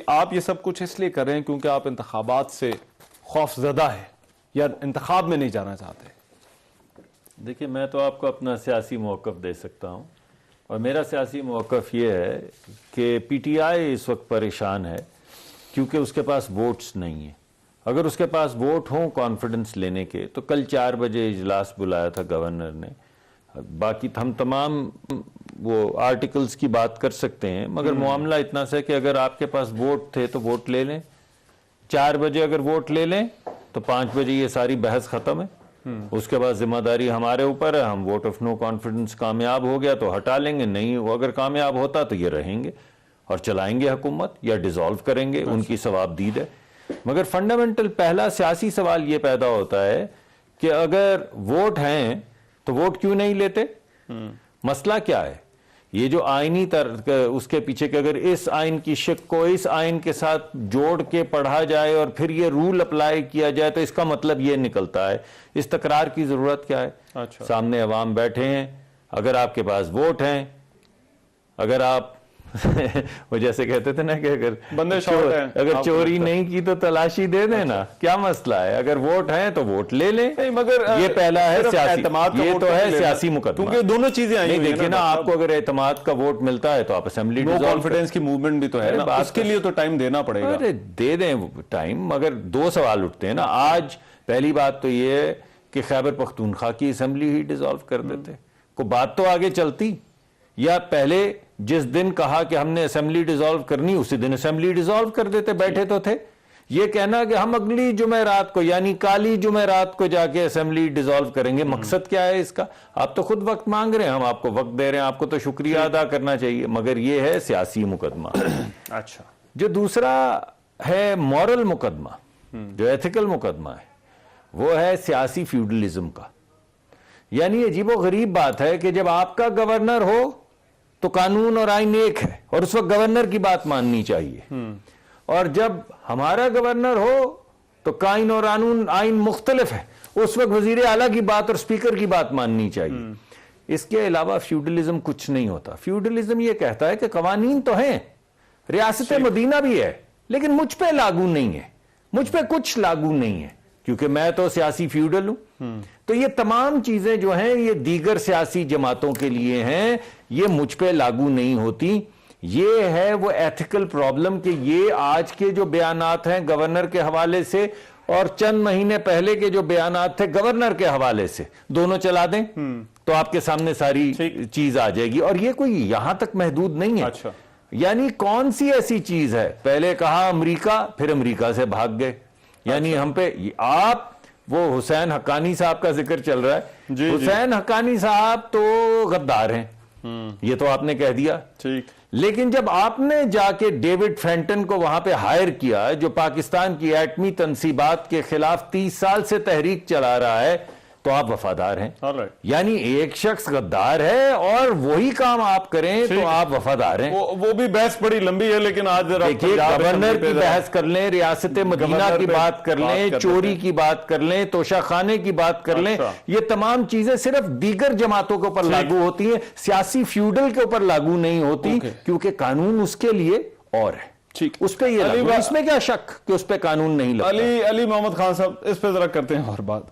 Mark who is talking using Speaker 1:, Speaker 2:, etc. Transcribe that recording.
Speaker 1: آپ یہ سب کچھ اس لیے کر رہے ہیں کیونکہ آپ انتخابات سے خوف زدہ ہے یا انتخاب میں نہیں جانا چاہتے؟
Speaker 2: دیکھیے، میں تو آپ کو اپنا سیاسی موقف دے سکتا ہوں، اور میرا سیاسی موقف یہ ہے کہ پی ٹی آئی اس وقت پریشان ہے کیونکہ اس کے پاس ووٹس نہیں ہیں۔ اگر اس کے پاس ووٹ ہوں کانفیڈنس لینے کے تو کل 4 بجے اجلاس بلایا تھا گورنر نے۔ باقی ہم تمام وہ آرٹیکلز کی بات کر سکتے ہیں، مگر معاملہ اتنا سا کہ اگر آپ کے پاس ووٹ تھے تو ووٹ لے لیں، 4 بجے اگر ووٹ لے لیں تو 5 بجے یہ ساری بحث ختم ہے۔ اس کے بعد ذمہ داری ہمارے اوپر ہے، ہم ووٹ آف نو کانفیڈنس کامیاب ہو گیا تو ہٹا لیں گے، نہیں وہ اگر کامیاب ہوتا تو یہ رہیں گے اور چلائیں گے حکومت یا ڈیزالو کریں گے، ان کی ثواب دید ہے۔ مگر فنڈامنٹل پہلا سیاسی سوال یہ پیدا ہوتا ہے کہ اگر ووٹ ہیں تو ووٹ کیوں نہیں لیتے؟ مسئلہ کیا ہے؟ یہ جو آئینی اس کے پیچھے کہ اگر اس آئین کی شق کو اس آئین کے ساتھ جوڑ کے پڑھا جائے اور پھر یہ رول اپلائی کیا جائے تو اس کا مطلب یہ نکلتا ہے۔ اس تکرار کی ضرورت کیا ہے؟ سامنے عوام بیٹھے ہیں، اگر آپ کے پاس ووٹ ہیں، اگر آپ وہ جیسے کہتے تھے نا کہ اگر چوری نہیں کی تو تلاشی دے دینا، کیا مسئلہ ہے؟ اگر ووٹ ہیں تو ووٹ لے لیں۔
Speaker 1: مگر
Speaker 2: یہ پہلا ہے سیاسی، یہ تو ہے سیاسی مقدمہ،
Speaker 1: کیونکہ دونوں چیزیں آئی ہوئی ہیں
Speaker 2: دیکھیں نا، آپ کو اگر اعتماد کا ووٹ ملتا ہے تو آپ اسمبلی
Speaker 1: نو کانفیڈنس کی موومنٹ بھی تو ہے نا، اس کے لیے تو ٹائم دینا پڑے گا۔
Speaker 2: دے دیں ٹائم، مگر 2 سوال اٹھتے ہیں نا۔ آج پہلی بات تو یہ ہے کہ خیبر پختونخوا کی اسمبلی ہی ڈیزالو کر دیتے، کوئی بات تو آگے چلتی، یا پہلے جس دن کہا کہ ہم نے اسمبلی ڈیزالو کرنی اسی دن اسمبلی ڈیزالو کر دیتے، بیٹھے تو تھے۔ یہ کہنا کہ ہم اگلی جمعرات کو یعنی کالی جمعرات کو جا کے اسمبلی ڈیزالو کریں گے، مقصد کیا ہے اس کا؟ آپ تو خود وقت مانگ رہے ہیں، ہم آپ کو وقت دے رہے ہیں، آپ کو تو شکریہ ادا کرنا چاہیے، مگر یہ ہے سیاسی مقدمہ۔
Speaker 1: اچھا،
Speaker 2: جو دوسرا ہے مورل مقدمہ، جو ایتھیکل مقدمہ ہے، وہ ہے سیاسی فیوڈلزم کا۔ یعنی عجیب و غریب بات ہے کہ جب آپ کا گورنر ہو تو قانون اور آئین ایک ہے اور اس وقت گورنر کی بات ماننی چاہیے، اور جب ہمارا گورنر ہو تو قانون اور آئین مختلف ہے، اس وقت وزیر اعلیٰ کی بات اور اسپیکر کی بات ماننی چاہیے۔ اس کے علاوہ فیوڈلزم کچھ نہیں ہوتا۔ فیوڈلزم یہ کہتا ہے کہ قوانین تو ہیں، ریاست مدینہ بھی ہے، لیکن مجھ پہ لاگو نہیں ہے، مجھ پہ کچھ لاگو نہیں ہے کیونکہ میں تو سیاسی فیوڈل ہوں۔ تو یہ تمام چیزیں جو ہیں یہ دیگر سیاسی جماعتوں کے لیے ہیں، یہ مجھ پہ لاگو نہیں ہوتی۔ یہ ہے وہ ایتھیکل پرابلم کہ یہ آج کے جو بیانات ہیں گورنر کے حوالے سے اور چند مہینے پہلے کے جو بیانات تھے گورنر کے حوالے سے، دونوں چلا دیں تو آپ کے سامنے ساری چیز آ جائے گی، اور یہ کوئی یہاں تک محدود نہیں ہے۔ یعنی کون سی ایسی چیز ہے؟ پہلے کہا امریکہ، پھر امریکہ سے بھاگ گئے۔ یعنی ہم پہ آپ وہ حسین حقانی صاحب کا ذکر چل رہا ہے، حسین حقانی صاحب تو غدار ہیں، یہ تو آپ نے کہہ دیا، لیکن جب آپ نے جا کے ڈیوڈ فینٹن کو وہاں پہ ہائر کیا جو پاکستان کی ایٹمی تنصیبات کے خلاف 30 سال سے تحریک چلا رہا ہے، تو آپ وفادار ہیں۔ یعنی ایک شخص غدار ہے اور وہی کام آپ کریں تو آپ وفادار ہیں۔
Speaker 1: وہ بھی بحث بڑی لمبی ہے، لیکن آج
Speaker 2: گورنر کی بحث کر لیں، ریاست مدینہ کی بات کر لیں، چوری کی بات کر لیں، توشہ خانے کی بات کر لیں، یہ تمام چیزیں صرف دیگر جماعتوں کے اوپر لاگو ہوتی ہیں، سیاسی فیوڈل کے اوپر لاگو نہیں ہوتی، کیونکہ قانون اس کے لیے اور ہے، اس پہ یہ اس میں کیا شک کہ اس پہ قانون نہیں لگتا۔
Speaker 1: علی محمد خان صاحب، اس پہ ذرا کرتے ہیں اور بات۔